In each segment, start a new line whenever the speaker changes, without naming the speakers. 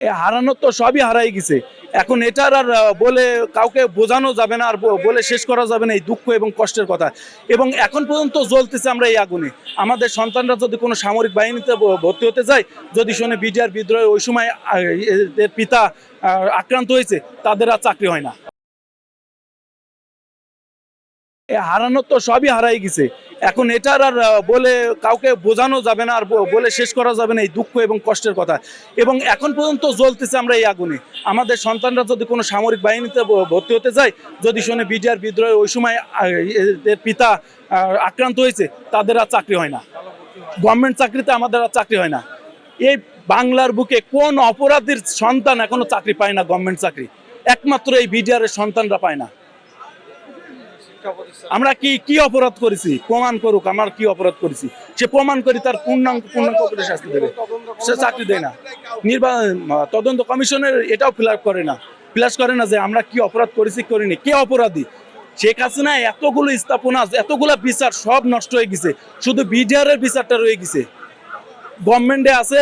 হারানো তো সবই হারাই গেছে। এখন এটার আর বলে কাউকে বোঝানো যাবে না, আর বলে শেষ করা যাবে না এই দুঃখ এবং কষ্টের কথা। এবং এখন পর্যন্ত জ্বলতেছে আমরা এই আগুনে। আমাদের সন্তানরা যদি কোনো সামরিক বাহিনীতে ভর্তি হতে যায়, যদি শোনে বিডিআর বিদ্রোহে ওই সময় এদের পিতা আক্রান্ত হয়েছে, তাদের আর চাকরি হয় না। হারানো তো সবই হারাই গেছে। এখন এটার আর বলে কাউকে বোঝানো যাবে না, আর বলে শেষ করা যাবে না এই দুঃখ এবং কষ্টের কথা। এবং এখন পর্যন্ত জ্বলতেছে আমরা এই আগুনে। আমাদের সন্তানরা যদি কোনো সামরিক বাহিনীতে ভর্তি হতে যায়, যদি শোনে বিডিআর বিদ্রোহে ওই সময় এদের পিতা আক্রান্ত হয়েছে, তাদের আর চাকরি হয় না। গভর্নমেন্ট চাকরিতে আমাদের আর চাকরি হয় না। এই বাংলার বুকে কোন অপরাধীর সন্তান এখনো চাকরি পায় না গভর্নমেন্ট চাকরি? একমাত্র এই বিডিআর এর সন্তানরা পায় না। আমরা কি অপরাধ করেছি? প্রমাণ করুক আমরা কি অপরাধ করেছি। সে প্রমাণ করি তার পূর্ণাঙ্গ করে শাস্তি দেবে। সে চাকরি দেয় না। তদন্ত কমিশনের এটাও ফ্ল্যাশ করে না যে আমরা কি অপরাধ করেছি করিনি, কে অপরাধী। শেখ হাসিনা এতগুলো স্থাপনা, এতগুলো বিচার সব নষ্ট হয়ে গেছে, শুধু বিডিআর এর বিচারটা রয়ে গেছে। গভর্নমেন্টে আছে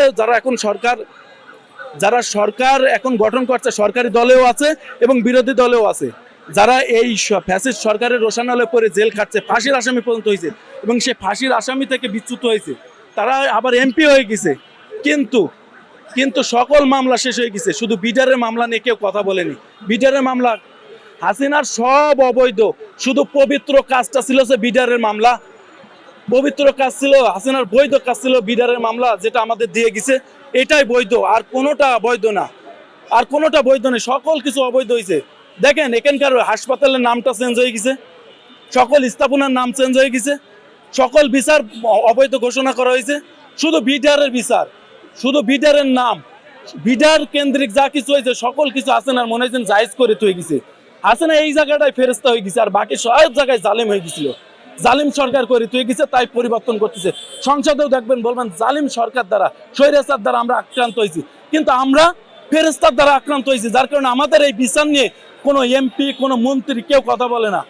যারা সরকার এখন গঠন করছে, সরকারি দলেও আছে এবং বিরোধী দলেও আছে, যারা এই ফ্যাসিস্ট সরকারের রোষানলে পরে জেল খাটছে, ফাঁসির আসামি পর্যন্ত হয়েছে এবং সে ফাঁসির আসামি থেকে বিচ্যুত হয়েছে, তারা আবার এমপি হয়ে গেছে। কিন্তু কিন্তু সকল মামলা শেষ হয়ে গেছে, শুধু বিডিআরের মামলা নিয়ে কেউ কথা বলেনি। বিডিআরের মামলা হাসিনার সব অবৈধ, শুধু পবিত্র কাজটা ছিল যে বিডিআরের মামলা। পবিত্র কাজ ছিল হাসিনার, বৈধ কাজ ছিল বিডিআরের মামলা, যেটা আমাদের দিয়ে গেছে এটাই বৈধ, আর কোনোটা বৈধ না। আর কোনোটা বৈধ নেই, সকল কিছু অবৈধ হয়েছে। দেখেন এখানকার হাসপাতালের নামটা চেঞ্জ হয়ে গেছে, সকল স্থাপনার নাম চেঞ্জ হয়ে গেছে, সকল বিচার অবৈধ ঘোষণা করা হয়েছে। শুধু বিডিআরের বিচার, শুধু বিডিআরের নাম, বিডিআর কেন্দ্রিক যা কিছু হয়েছে সকল কিছু হাসিনার মনে হয় জায়েজ করে তৈরি গেছে। হাসিনা এই জায়গাটায় ফেরেস্তা হয়ে গেছে, আর বাকি সব জায়গায় জালিম হয়ে গেছিল। জালিম সরকার করে তৈরি গেছে, তাই পরিবর্তন করতেছে। সংসদেও দেখবেন বলবেন জালিম সরকার দ্বারা, স্বৈরাচার দ্বারা আমরা আক্রান্ত হয়েছি, কিন্তু আমরা ফেরেস্তার দ্বারা আক্রান্ত হয়েছি, যার কারণে আমাদের এই বিচার নিয়ে কোনো এমপি, কোনো মন্ত্রী কেউ কথা বলে না।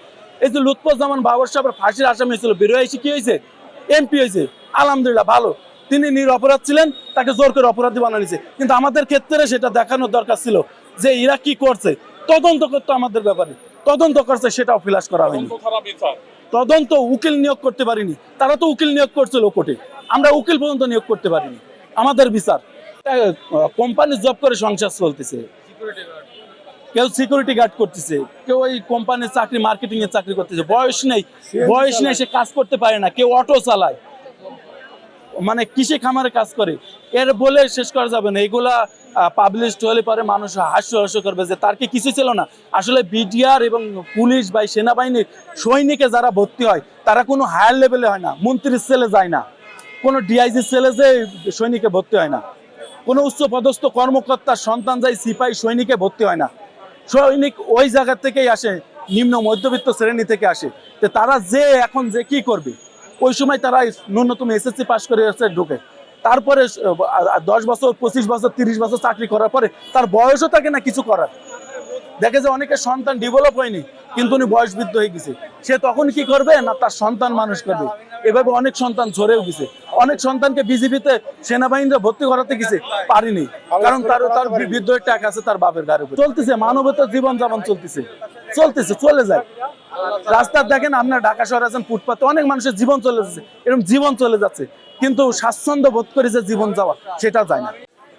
এই যে লুৎফুজ্জামান বাবর সাহেবের ফাঁসির আসামি ছিল, বেরোয় এসে কি হয়েছে? এমপি হয়েছে, আলহামদুলিল্লাহ ভালো। তিনি নিরপরাধ ছিলেন, তাকে জোর করে অপরাধী বানানিছে। কিন্তু আমাদের ক্ষেত্রে সেটা দেখানোর দরকার ছিল যে এরা কি করছে, তদন্ত করতে আমাদের ব্যাপারে। তদন্ত করছে, সেটাও ফ্ল্যাশ করা হয়নি। তদন্ত উকিল নিয়োগ করতে পারিনি, তারা তো উকিল নিয়োগ করছিল কোর্টে, আমরা উকিল পর্যন্ত নিয়োগ করতে পারিনি। আমাদের বিচার, কোম্পানি জব করে সংসার চলতেছে, কেউ সিকিউরিটি গার্ড করতেছে, কেউ ওই কোম্পানির চাকরি, মার্কেটিং এর চাকরি করতেছে। বয়স নেই সে কাজ করতে পারে না, কেউ অটো চালায়, মানে কৃষি খামারে কাজ করে। এর বলে শেষ করা যাবে না। এগুলা পাবলিশড হলে পরে মানুষ হাস্য করবে যে তার কি কিছু ছিল না। আসলে বিডিআর এবং পুলিশ বা সেনাবাহিনীর সৈনিকে যারা ভর্তি হয়, তারা কোনো হায়ার লেভেলে হয় না, মন্ত্রীর সেলে যায় না, কোনো ডিআইজি সেলে যে সৈনিকে ভর্তি হয় না, কোনো উচ্চ পদস্থ কর্মকর্তার সন্তান যায় সিপাহী সৈনিকে ভর্তি হয় না। সৈনিক ওই জায়গা থেকেই আসে, নিম্ন মধ্যবিত্ত শ্রেণী থেকে আসে। তো তারা যে এখন যে কি করবে, ওই সময় তারা ন্যূনতম এসএসসি পাস করে ঢুকে, তারপরে 10 বছর 25 বছর 30 বছর চাকরি করার পরে তার বয়সও থাকে না কিছু করার। দেখে যে অনেকের সন্তান ডেভেলপ হয়নি, কিন্তু উনি বয়স বৃদ্ধ হয়ে গেছে, সে তখন কি করবে না, তার সন্তান মানুষ করবে। এভাবে অনেক সন্তান ঝরেও গেছে, অনেক সন্তানকে বিজিবিতে সেনাবাহিনীরা ভর্তি করাতে গেছে, পারিনি, কারণ তার বৃদ্ধ টাকা আছে তার বাপের গাড়ি। চলতেছে মানবতার জীবন যাপন, চলতেছে চলে যায়। রাস্তার দেখেন আপনার ঢাকা শহরে আছেন, ফুটপাতে অনেক মানুষের জীবন চলে যাচ্ছে, এরকম জীবন চলে যাচ্ছে, কিন্তু স্বাচ্ছন্দ্য বোধ করে যে জীবন যাওয়া, সেটা যায় না।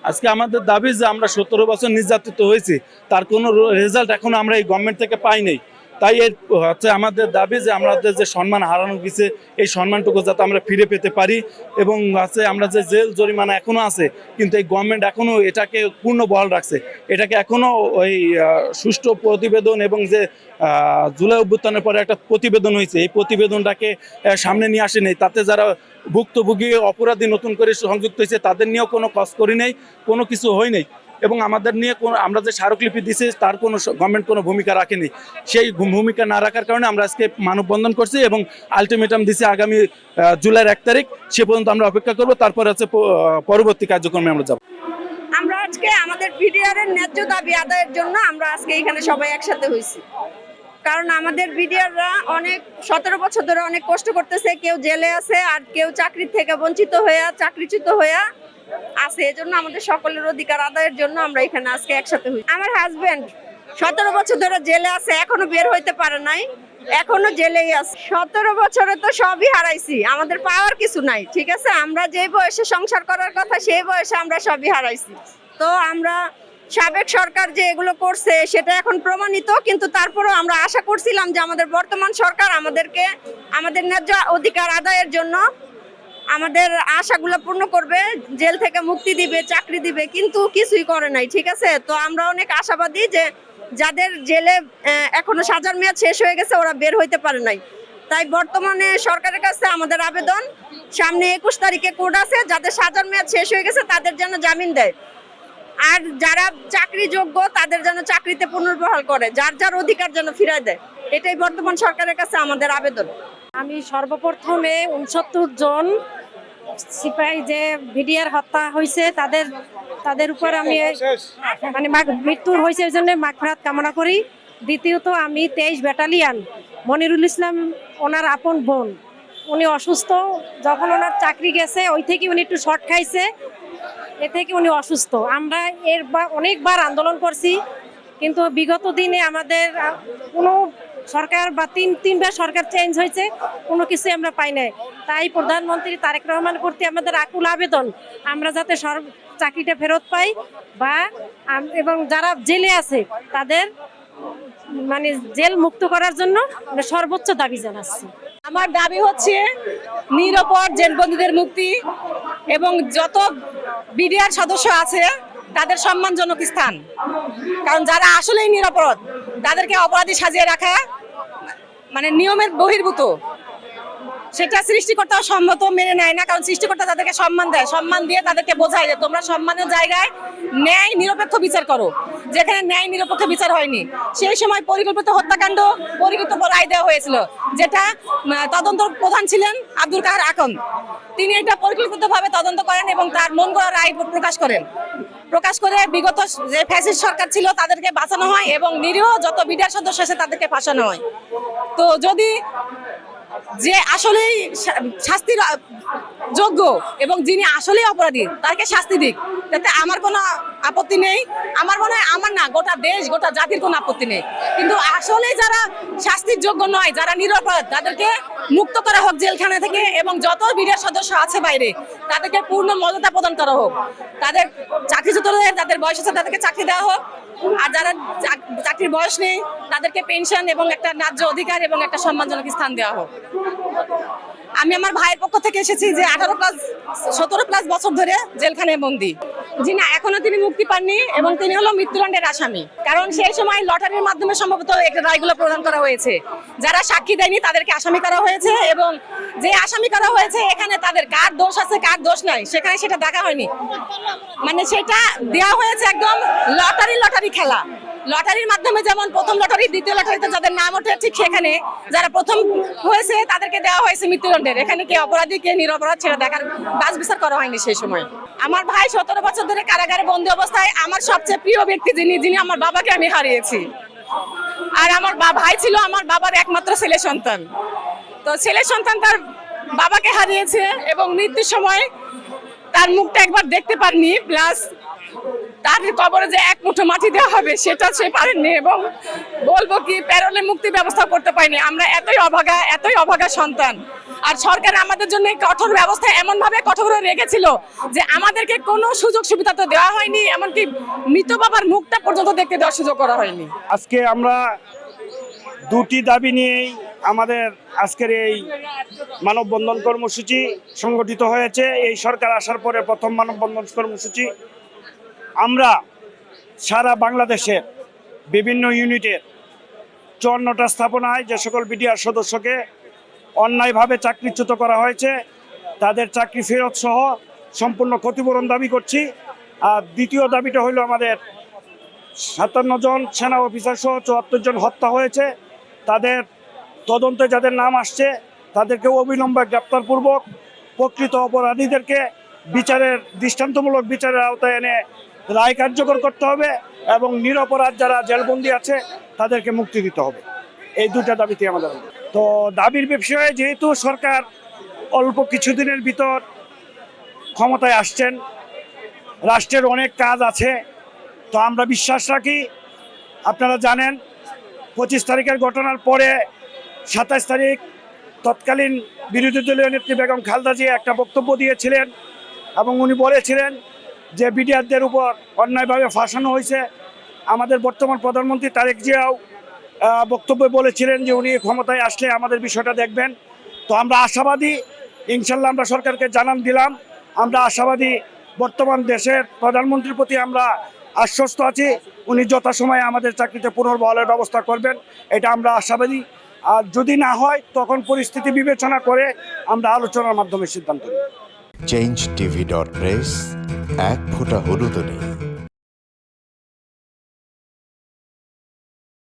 আজকে আমাদের দাবি যে আমরা 17 বছর নির্যাতিত হয়েছি, তার কোনো রেজাল্ট এখনো আমরা এই গভর্নমেন্ট থেকে পাই নাই। তাই এর হচ্ছে আমাদের দাবি যে আমাদের যে সম্মান হারানো গেছে, এই সম্মানটুকু যাতে আমরা ফিরে পেতে পারি। এবং আছে আমরা যে জেল জরিমানা এখনো আছে, কিন্তু এই গভর্নমেন্ট এখনো এটাকে পূর্ণ বহাল রাখছে। এটাকে এখনো ওই সুষ্ঠু প্রতিবেদন এবং যে জুলাই অভ্যুত্থানের পরে একটা প্রতিবেদন হয়েছে, এই প্রতিবেদনটাকে সামনে নিয়ে আসে নেই। তাতে যারা ভুক্তভোগী অপরাধী নতুন করে সংযুক্ত হয়েছে, তাদের নিয়েও কোনো কাজ করি নেই, কোনো কিছু হয় নাই। এবং আমাদের নিয়ে আমরা যে স্মারকলিপি দিছি, তার কোনো গভর্নমেন্ট কোনো ভূমিকা রাখেনি। সেই ভূমিকা না রাখার কারণে আমরা আজকে মানববন্ধন করছি এবং আলটিমেটাম দিছি আগামী জুলাইয়ের 1 তারিখ। সে পর্যন্ত আমরা অপেক্ষা করব, তারপরে হচ্ছে পরবর্তী কার্যক্রমে আমরা যাব।
আমরা আজকে আমাদের বিডিআর এর ন্যায্য দাবি আদায়ের জন্য আমরা আজকে এখানে সবাই একসাথে হয়েছি। কারণ আমাদের বিডিআররা অনেক 17 বছর ধরে অনেক কষ্ট করতেছে, কেউ জেলে আছে, আর কেউ চাকরি থেকে বঞ্চিত হয়ে চাকরিচ্যুত হয়ে আছে, এজন্য আমাদের সকলের অধিকার আদায়ের জন্য আমরা এখানে আজকে একসাথে হই। আমার হাজবেন্ড 17 বছর ধরে জেলে আছে, এখনো বের হইতে পারে নাই, এখনো জেলেই আছে। 17 বছরে তো সবই হারাইছি, আমাদের পাওয়ার কিছু নাই, ঠিক আছে। আমরা যে বয়সে সংসার করার কথা সেই বয়সে আমরা সবই হারাইছি। তো আমরা সাবেক সরকার যে এগুলো করছে সেটা এখন প্রমাণিত, কিন্তু তারপরেও আমরা আশা করছিলাম যে আমাদের বর্তমান সরকার আমাদেরকে আমাদের ন্যায্য অধিকার আদায়ের জন্য আমাদের আশাগুলো পূর্ণ করবে, জেল থেকে মুক্তি দিবে, চাকরি দিবে, কিন্তু কিছুই করে নাই, ঠিক আছে। তো আমরা অনেক আশাবাদী যে যাদের জেলে এখনো সাজার মেয়াদ শেষ হয়ে গেছে ওরা বের হইতে পারে নাই। তাই বর্তমানে সরকারের কাছে আমাদের আবেদন, সামনে 21 তারিখে কোর্ট আছে, যাদের সাজার মেয়াদ শেষ হয়ে গেছে তাদের যেন জামিন দেয়, আর যারা চাকরি যোগ্য তাদের যেন চাকরিতে পুনর্বহাল করে, যার যার অধিকার যেন ফিরায় দেয়। এটাই বর্তমান সরকারের কাছে আমাদের আবেদন।
আমি সর্বপ্রথমে 69 জন সিপাহী যে বিডিআর হত্যা হয়েছে তাদের উপর আমি মানে মৃত্যুর হয়েছে এই জন্য মাগফিরাত কামনা করি। দ্বিতীয়ত আমি 23 ব্যাটালিয়ান মনিরুল ইসলাম, ওনার আপন বোন, উনি অসুস্থ, যখন ওনার চাকরি গেছে ওই থেকে উনি একটু শর্ট খাইছে, এ থেকে উনি অসুস্থ। আমরা অনেকবার আন্দোলন করছি, কিন্তু বিগত দিনে আমাদের কোনো সরকার বা তিনবার সরকার চেঞ্জ হয়েছে, কোনো কিছু আমরা পাই নাই। তাই প্রধানমন্ত্রী তারেক রহমান প্রতি আমাদের আকুল আবেদন, আমরা যাতে চাকরিটা ফেরত পাই বা এবং যারা জেলে আছে তাদের মানে জেল মুক্ত করার জন্য আমরা সর্বোচ্চ দাবি জানাচ্ছি।
আমার দাবি হচ্ছে নিরপরাধ জেলবন্দীদের মুক্তি এবং যত বিডিআর সদস্য আছে তাদের সম্মানজনক স্থান। কারণ যারা আসলেই নিরপরাধ তাদেরকে অপরাধী সাজিয়ে রাখা মানে নিয়মের বহির্ভূত, সেটা সৃষ্টিকর্তাও সম্মত মেনে নেয় না। কারণ সৃষ্টিকর্তা তাদেরকে সম্মান দেয়, সম্মান দিয়ে তাদেরকে বোঝায় যে তোমরা সম্মানের জায়গায় ন্যায় নিরপেক্ষ বিচার করো। যেখানে ন্যায় নিরপেক্ষ বিচার হয়নি সেই সময় পরিকল্পিত হত্যাকাণ্ড পরিকল্পিত রায় দেওয়া হয়েছিল, যেটা তদন্ত প্রধান ছিলেন আব্দুল কাহার আকন্দ। তিনি এটা পরিকল্পিতভাবে তদন্ত করেন এবং তার মন গড়া রায় প্রকাশ করে বিগত যে ফ্যাসিস্ট সরকার ছিল তাদেরকে বাঁচানো হয় এবং নিরীহ যত বিডিআর সদস্য আছে তাদেরকে ফাঁসানো হয়। তো যদি যে আসলেই শাস্তির যোগ্য এবং যিনি আসলেই অপরাধী তাকে শাস্তি দিক, তাতে আমার কোনো আপত্তি নেই। আমার মনে হয় আমার না, গোটা দেশ গোটা জাতির কোনো আপত্তি নেই। কিন্তু আসলে যারা শাস্তির যোগ্য নয়, যারা নিরপরাধ, তাদেরকে মুক্ত করা হোক জেলখানা থেকে এবং যত বিডিআর সদস্য আছে বাইরে তাদেরকে পূর্ণ মর্যাদা প্রদান করা হোক। তাদের চাকরিচ্যুতদের যাদের বয়স আছে তাদেরকে চাকরি দেওয়া হোক, আর যারা চাকরির বয়স নেই তাদেরকে পেনশন এবং একটা ন্যায্য অধিকার এবং একটা সম্মানজনক স্থান দেওয়া হোক। আমি আমার ভাইয়ের পক্ষ থেকে এসেছি যে 17+ বছর ধরে জেলখানায় বন্দী, যিনি এখনো তিনি মুক্তি পাননি এবং তিনি হলো মৃত্যুদণ্ডের আসামি। কারণ সেই সময় লটারির মাধ্যমে সম্ভবত একটা রায়গুলো প্রদান করা হয়েছে, যারা সাক্ষী দেয়নি তাদেরকে আসামি করা হয়েছে এবং যে আসামি করা হয়েছে এখানে তাদের কার দোষ আছে কার দোষ নাই সেখানে সেটা দেখা হয়নি, মানে সেটা দেওয়া হয়েছে একদম লটারি খেলা। লটারির মাধ্যমে যেমন প্রথম লটারি দ্বিতীয় লটারিতে যাদের নাম ওঠে, ঠিক সেখানে যারা প্রথম হয়েছে তাদেরকে দেওয়া হয়েছে মৃত্যুদণ্ডের। এখানে কে অপরাধী কে নিরপরাধ সেটা দেখার বাছ বিচার করা হয়নি সেই সময়। আমার ভাই 17 বছর ধরে কারাগারে বন্দী অবস্থায়, আমার সবচেয়ে প্রিয় ব্যক্তি যিনি আমার বাবাকে আমি হারিয়েছি। আর আমার ভাই ছিল আমার বাবার একমাত্র ছেলে সন্তান। তো ছেলে সন্তান তার বাবাকে হারিয়েছে এবং মৃত্যুর সময় তার মুখটা একবার দেখতে পারেনি, প্লাস তার কবরে যে এক মুঠো মাটি দেওয়া হবে সেটা সে পারেননি এবং বলবো কি প্যারোলে মুক্তির ব্যবস্থা করতে পারিনি। আমরা এতই অভাগা সন্তান, আর সরকার আমাদের জন্য কঠোর ব্যবস্থা এমন ভাবে কঠোর করে রেখেছিল যে আমাদেরকে কোনো সুযোগ সুবিধা তো দেওয়া হয়নি, এমনকি মৃত বাবার মুখটা পর্যন্ত দেখতে দেওয়ার সুযোগ করা হয়নি।
আজকে আমরা দুটি দাবি নিয়েই আমাদের আজকের এই মানববন্ধন কর্মসূচি সংগঠিত হয়েছে। এই সরকার আসার পরে প্রথম মানববন্ধন কর্মসূচি। আমরা সারা বাংলাদেশের বিভিন্ন ইউনিটের 54টা স্থাপনায় যে সকল বিডিআর সদস্যকে অন্যায়ভাবে চাকরিচ্যুত করা হয়েছে তাদের চাকরি ফেরত সহ সম্পূর্ণ ক্ষতিপূরণ দাবি করছি। আর দ্বিতীয় দাবিটা হলো আমাদের 57 জন সেনা অফিসার সহ 74 জন হত্যা হয়েছে, তাদের তদন্তে যাদের নাম আসছে তাদেরকে অবিলম্বে গ্রেপ্তারপূর্বক প্রকৃত অপরাধীদেরকে দৃষ্টান্তমূলক বিচারের আওতায় এনে রায় কার্যকর করতে হবে এবং নিরপরাধ যারা জেলবন্দি আছে তাদেরকে মুক্তি দিতে হবে। এই দুটা দাবিতে আমাদের। তো দাবির বিষয়ে যেহেতু সরকার অল্প কিছুদিনের ভিতর ক্ষমতায় আসছেন, রাষ্ট্রের অনেক কাজ আছে। তো আমরা বিশ্বাস রাখি, আপনারা জানেন 25 তারিখের ঘটনার পরে 27 তারিখ তৎকালীন বিরোধী দলীয় নেত্রী বেগম খালেদা জিয়া একটা বক্তব্য দিয়েছিলেন এবং উনি বলেছিলেন যে বিডিআরদের উপর অন্যায়ভাবে ফাঁসানো হয়েছে। আমাদের বর্তমান প্রধানমন্ত্রী তারেক জিয়াও বক্তব্যে বলেছিলেন যে উনি ক্ষমতায় আসলে আমাদের বিষয়টা দেখবেন। তো আমরা আশাবাদী, ইনশাল্লাহ আমরা সরকারকে জানান দিলাম, আমরা আশাবাদী বর্তমান দেশের প্রধানমন্ত্রীর প্রতি আমরা আশ্বস্ত আছি, উনি যথাসময়ে আমাদের চাকরিতে পুনর্বহালের ব্যবস্থা করবেন, এটা আমরা আশাবাদী। আর যদি না হয় তখন পরিস্থিতি বিবেচনা করে আমরা আলোচনার মাধ্যমে সিদ্ধান্ত নিই।
changeTV.press, এক ফোঁটা হলুদ নেই।